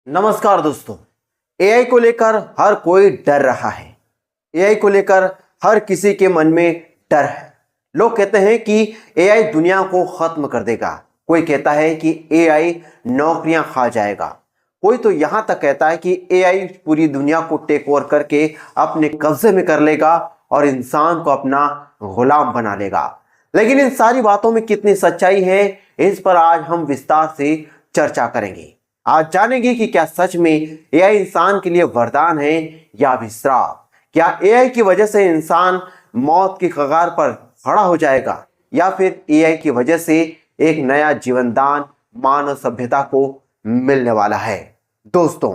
नमस्कार दोस्तों। एआई को लेकर हर कोई डर रहा है। एआई को लेकर हर किसी के मन में डर है। लोग कहते हैं कि एआई दुनिया को खत्म कर देगा। कोई कहता है कि एआई नौकरियां खा जाएगा। कोई तो यहां तक कहता है कि एआई पूरी दुनिया को टेक ओवर करके अपने कब्जे में कर लेगा और इंसान को अपना गुलाम बना लेगा। लेकिन इन सारी बातों में कितनी सच्चाई है, इस पर आज हम विस्तार से चर्चा करेंगे। आज जानेंगे कि क्या सच में एआई इंसान के लिए वरदान है या अभिश्राप। क्या एआई की वजह से इंसान मौत की कगार पर खड़ा हो जाएगा या फिर एआई की वजह से एक नया जीवनदान मानव सभ्यता को मिलने वाला है। दोस्तों,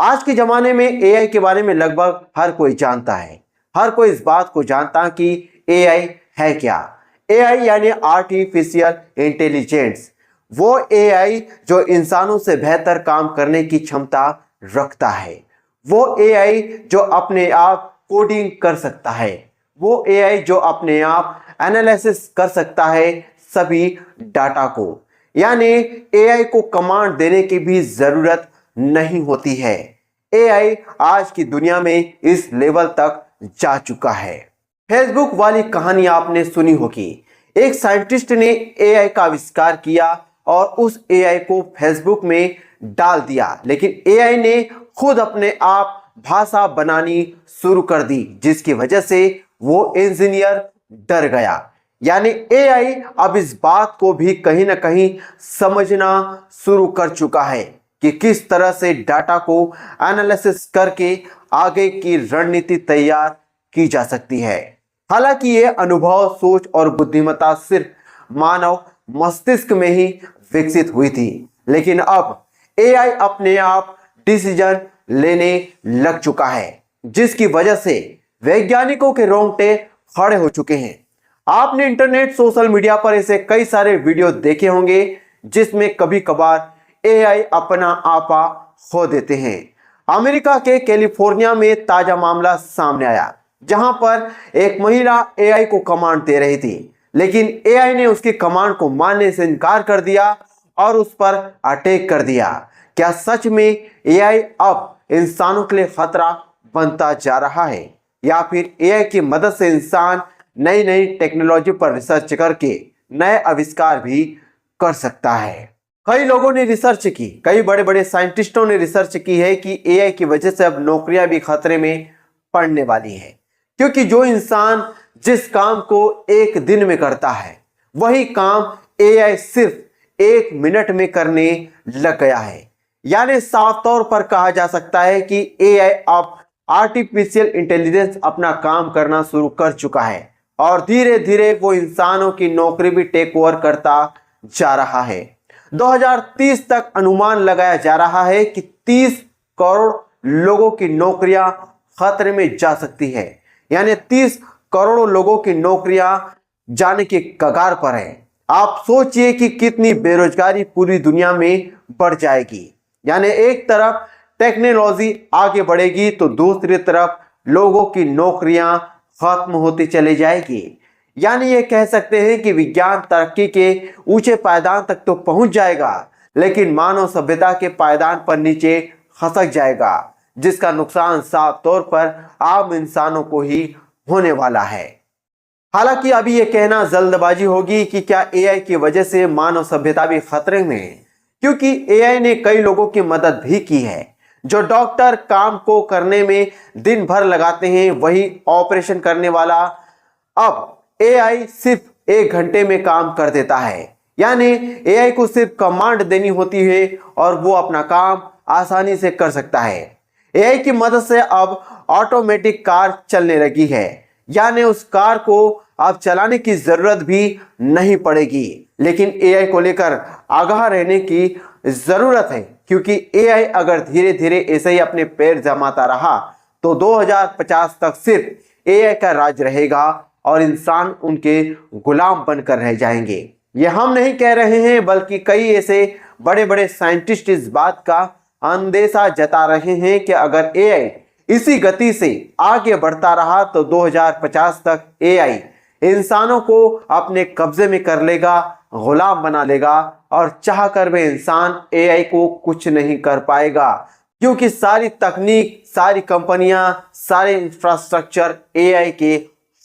आज के जमाने में एआई के बारे में लगभग हर कोई जानता है। हर कोई इस बात को जानता है कि एआई है क्या। एआई यानी आर्टिफिशियल इंटेलिजेंस, वो एआई जो इंसानों से बेहतर काम करने की क्षमता रखता है। वो एआई जो अपने आप कोडिंग कर सकता है। वो एआई जो अपने आप एनालिसिस कर सकता है सभी डाटा को। यानी एआई को कमांड देने की भी जरूरत नहीं होती है। एआई आज की दुनिया में इस लेवल तक जा चुका है। फेसबुक वाली कहानी आपने सुनी होगी। एक साइंटिस्ट ने एआई का आविष्कार किया और उस एआई को फेसबुक में डाल दिया, लेकिन एआई ने खुद अपने आप भाषा बनानी शुरू कर दी, जिसकी वजह से वो इंजीनियर डर गया। यानी एआई अब इस बात को भी कहीं ना कहीं समझना शुरू कर चुका है कि किस तरह से डाटा को एनालिसिस करके आगे की रणनीति तैयार की जा सकती है। हालांकि ये अनुभव, सोच और बुद्धिमत्ता सिर्फ मानव मस्तिष्क में ही विकसित हुई थी, लेकिन अब एआई अपने आप डिसीजन लेने लग चुका है, जिसकी वजह से वैज्ञानिकों के रोंगटे खड़े हो चुके हैं। आपने इंटरनेट, सोशल मीडिया पर ऐसे कई सारे वीडियो देखे होंगे जिसमें कभी कभार एआई अपना आपा खो देते हैं। अमेरिका के कैलिफोर्निया में ताजा मामला सामने आया, जहां पर एक महिला एआई को कमांड दे रही थी, लेकिन एआई ने उसकी कमांड को मानने से इनकार कर दिया और उस पर अटैक कर दिया। क्या सच में एआई अब इंसानों के लिए खतरा बनता जा रहा है या फिर एआई की मदद से इंसान नई नई टेक्नोलॉजी पर रिसर्च करके नए आविष्कार भी कर सकता है? कई लोगों ने रिसर्च की, कई बड़े बड़े साइंटिस्टों ने रिसर्च की है कि एआई की वजह से अब नौकरियां भी खतरे में पड़ने वाली है, क्योंकि जो इंसान जिस काम को एक दिन में करता है, वही काम एआई सिर्फ 1 मिनट में करने लग गया है। यानी साफ तौर पर कहा जा सकता है कि एआई अब आर्टिफिशियल इंटेलिजेंस अपना काम करना शुरू कर चुका है और धीरे धीरे वो इंसानों की नौकरी भी टेक ओवर करता जा रहा है। 2030 तक अनुमान लगाया जा रहा है कि 30 करोड़ लोगों की नौकरियां खतरे में जा सकती है। यानी 30 करोड़ों लोगों की नौकरियां जाने के कगार पर है। आप सोचिए कि कितनी बेरोजगारी पूरी दुनिया में बढ़ जाएगी। यानी एक तरफ टेक्नोलॉजी आगे बढ़ेगी तो दूसरी तरफ लोगों की नौकरियां खत्म होती चली जाएगी। यानी ये कह सकते हैं कि विज्ञान तरक्की के ऊंचे पायदान तक तो पहुंच जाएगा, लेकिन मानव सभ्यता के पायदान पर नीचे खसक जाएगा, जिसका नुकसान साफ तौर पर आम इंसानों को ही होने वाला है। हालांकि अभी यह कहना जल्दबाजी होगी कि क्या एआई की वजह से मानव सभ्यता भी खतरे में है, क्योंकि एआई ने कई लोगों की मदद भी की है। जो डॉक्टर काम को करने में दिन भर लगाते हैं, वही ऑपरेशन करने वाला अब एआई सिर्फ 1 घंटे में काम कर देता है। यानी एआई को सिर्फ कमांड देनी होती है और वो अपना काम आसानी से कर सकता है। एआई की मदद से अब ऑटोमेटिक कार चलने लगी है, यानी उस कार को अब चलाने की जरूरत भी नहीं पड़ेगी। लेकिन एआई को लेकर आगाह रहने की जरूरत है, क्योंकि एआई अगर धीरे धीरे ऐसे ही अपने पैर जमाता रहा तो 2050 तक सिर्फ एआई का राज रहेगा और इंसान उनके गुलाम बनकर रह जाएंगे। ये हम नहीं कह रहे हैं, बल्कि कई ऐसे बड़े बड़े साइंटिस्ट इस बात का अंदेशा जता रहे हैं कि अगर एआई इसी गति से आगे बढ़ता रहा तो 2050 तक एआई इंसानों को अपने कब्जे में कर लेगा, गुलाम बना लेगा और चाह कर भी इंसान एआई को कुछ नहीं कर पाएगा, क्योंकि सारी तकनीक, सारी कंपनियां, सारे इंफ्रास्ट्रक्चर एआई के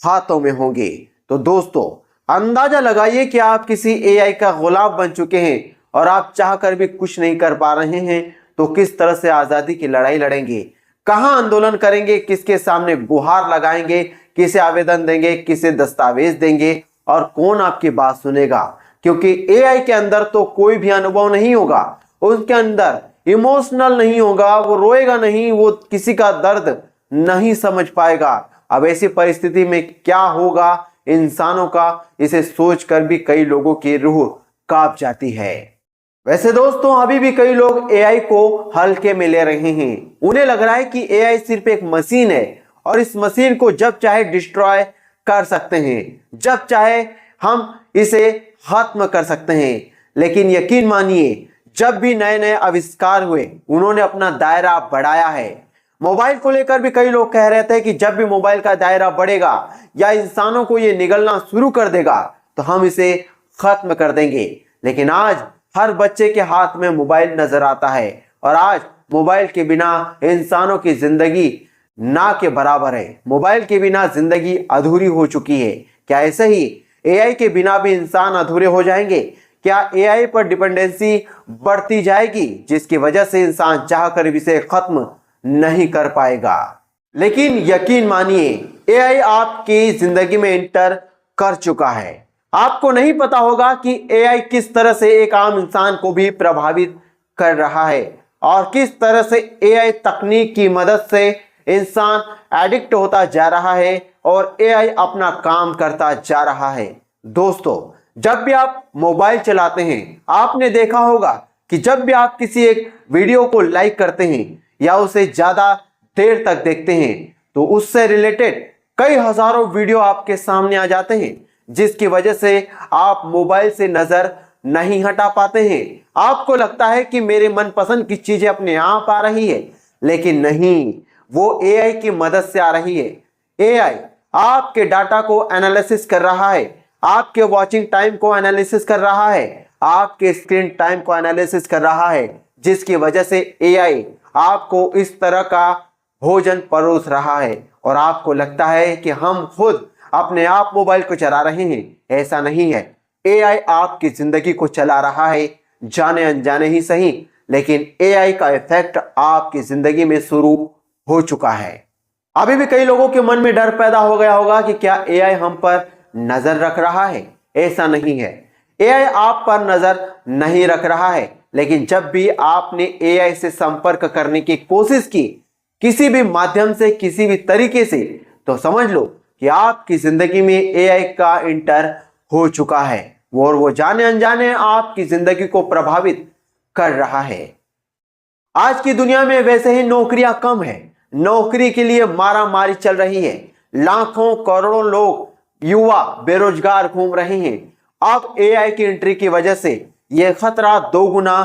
हाथों में होंगे। तो दोस्तों, अंदाजा लगाइए कि आप किसी एआई का गुलाम बन चुके हैं और आप चाह कर भी कुछ नहीं कर पा रहे हैं, तो किस तरह से आजादी की लड़ाई लड़ेंगे, कहां आंदोलन करेंगे, किसके सामने गुहार लगाएंगे, किसे आवेदन देंगे, किसे दस्तावेज देंगे और कौन आपकी बात सुनेगा। क्योंकि एआई के अंदर तो कोई भी अनुभव नहीं होगा, उसके अंदर इमोशनल नहीं होगा, वो रोएगा नहीं, वो किसी का दर्द नहीं समझ पाएगा। अब ऐसी परिस्थिति में क्या होगा इंसानों का, इसे सोचकर भी कई लोगों की रूह कांप जाती है। वैसे दोस्तों, अभी भी कई लोग एआई को हल्के में ले रहे हैं। उन्हें लग रहा है कि एआई सिर्फ एक मशीन है और इस मशीन को जब चाहे डिस्ट्रॉय कर सकते हैं, जब चाहे हम इसे खत्म कर सकते हैं। लेकिन यकीन मानिए, जब भी नए नए आविष्कार हुए, उन्होंने अपना दायरा बढ़ाया है। मोबाइल को लेकर भी कई लोग कह रहे थे कि जब भी मोबाइल का दायरा बढ़ेगा या इंसानों को ये निगलना शुरू कर देगा तो हम इसे खत्म कर देंगे। लेकिन आज हर बच्चे के हाथ में मोबाइल नजर आता है और आज मोबाइल के बिना इंसानों की जिंदगी ना के बराबर है। मोबाइल के बिना जिंदगी अधूरी हो चुकी है। क्या ऐसे ही एआई के बिना भी इंसान अधूरे हो जाएंगे? क्या एआई पर डिपेंडेंसी बढ़ती जाएगी, जिसकी वजह से इंसान चाहकर भी इसे खत्म नहीं कर पाएगा? लेकिन यकीन मानिए, एआई आपकी जिंदगी में एंटर कर चुका है। आपको नहीं पता होगा कि एआई किस तरह से एक आम इंसान को भी प्रभावित कर रहा है और किस तरह से एआई तकनीक की मदद से इंसान एडिक्ट होता जा रहा है और एआई अपना काम करता जा रहा है। दोस्तों, जब भी आप मोबाइल चलाते हैं, आपने देखा होगा कि जब भी आप किसी एक वीडियो को लाइक करते हैं या उसे ज्यादा देर तक देखते हैं, तो उससे रिलेटेड कई हजारों वीडियो आपके सामने आ जाते हैं, जिसकी वजह से आप मोबाइल से नजर नहीं हटा पाते हैं। आपको लगता है कि मेरे मनपसंद की चीजें अपने आप आ रही है, लेकिन नहीं, वो एआई की मदद से आ रही है। एआई आपके डाटा को एनालिसिस कर रहा है, आपके वॉचिंग टाइम को एनालिसिस कर रहा है, आपके स्क्रीन टाइम को एनालिसिस कर रहा है, जिसकी वजह से एआई आपको इस तरह का भोजन परोस रहा है और आपको लगता है कि हम खुद अपने आप मोबाइल को चला रहे हैं। ऐसा नहीं है, एआई आपकी जिंदगी को चला रहा है, जाने अनजाने ही सही, लेकिन एआई का इफेक्ट आपकी जिंदगी में शुरू हो चुका है। अभी भी कई लोगों के मन में डर पैदा हो गया होगा कि क्या एआई हम पर नजर रख रहा है? ऐसा नहीं है, एआई आप पर नजर नहीं रख रहा है। लेकिन जब भी आपने एआई से संपर्क करने की कोशिश की, किसी भी माध्यम से, किसी भी तरीके से, तो समझ लो कि आपकी जिंदगी में एआई का इंटर हो चुका है और वो जाने अनजाने आपकी जिंदगी को प्रभावित कर रहा है। आज की दुनिया में वैसे ही नौकरियां कम है, नौकरी के लिए मारामारी चल रही है, लाखों करोड़ों लोग, युवा बेरोजगार घूम रहे हैं। अब एआई की एंट्री की वजह से यह खतरा 2 गुना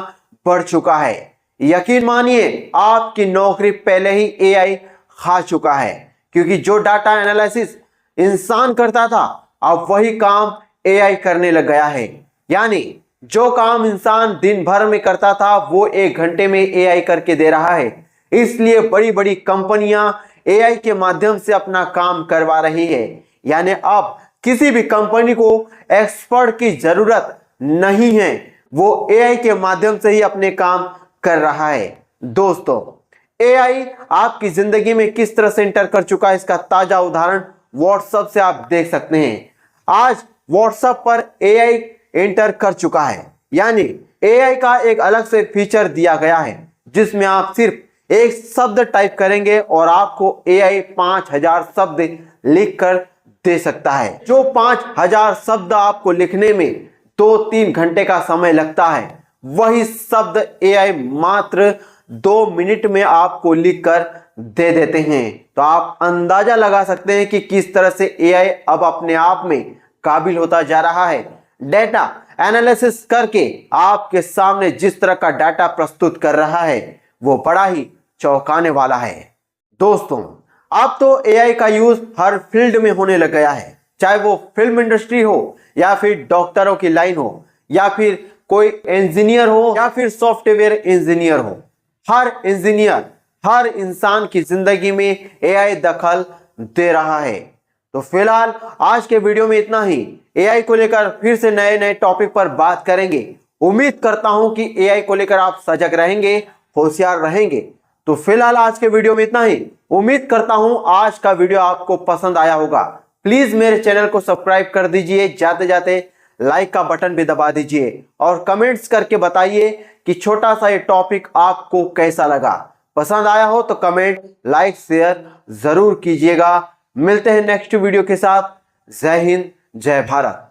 बढ़ चुका है। यकीन मानिए, आपकी नौकरी पहले ही एआई खा चुका है, क्योंकि जो डाटा एनालिसिस इंसान करता था, अब वही काम एआई करने लग गया है। यानी जो काम इंसान दिन भर में करता था, वो 1 घंटे में एआई करके दे रहा है। इसलिए बड़ी बड़ी कंपनियां एआई के माध्यम से अपना काम करवा रही है। यानी अब किसी भी कंपनी को एक्सपर्ट की जरूरत नहीं है, वो एआई के माध्यम से ही अपने काम कर रहा है। दोस्तों, एआई आपकी जिंदगी में किस तरह से एंटर कर चुका है, इसका ताजा उदाहरण व्हाट्सएप से आप देख सकते हैं। आज व्हाट्सएप पर एआई एंटर कर चुका है। यानी एआई का एक अलग से फीचर दिया गया है, जिसमें आप सिर्फ एक शब्द टाइप करेंगे और आपको एआई 5000 शब्द लिखकर दे सकता है। जो 5000 शब्द आपको लिखने में 2-3 घंटे का समय लगता है, वही शब्द एआई मात्र 2 मिनट में आपको लिखकर दे देते हैं। तो आप अंदाजा लगा सकते हैं कि किस तरह से एआई अब अपने आप में काबिल होता जा रहा है। डेटा एनालिसिस करके आपके सामने जिस तरह का डाटा प्रस्तुत कर रहा है, वो बड़ा ही चौंकाने वाला है। दोस्तों, अब तो एआई का यूज हर फील्ड में होने लग गया है, चाहे वो फिल्म इंडस्ट्री हो या फिर डॉक्टरों की लाइन हो या फिर कोई इंजीनियर हो या फिर सॉफ्टवेयर इंजीनियर हो, हर इंजीनियर, हर इंसान की जिंदगी में एआई दखल दे रहा है। तो फिलहाल आज के वीडियो में इतना ही। एआई को लेकर फिर से नए नए टॉपिक पर बात करेंगे। उम्मीद करता हूं कि एआई को लेकर आप सजग रहेंगे, होशियार रहेंगे। तो फिलहाल आज के वीडियो में इतना ही। उम्मीद करता हूं आज का वीडियो आपको पसंद आया होगा। प्लीज मेरे चैनल को सब्सक्राइब कर दीजिए, जाते जाते लाइक का बटन भी दबा दीजिए और कमेंट्स करके बताइए कि छोटा सा ये टॉपिक आपको कैसा लगा। पसंद आया हो तो कमेंट, लाइक, शेयर जरूर कीजिएगा। मिलते हैं नेक्स्ट वीडियो के साथ। जय हिंद, जय भारत।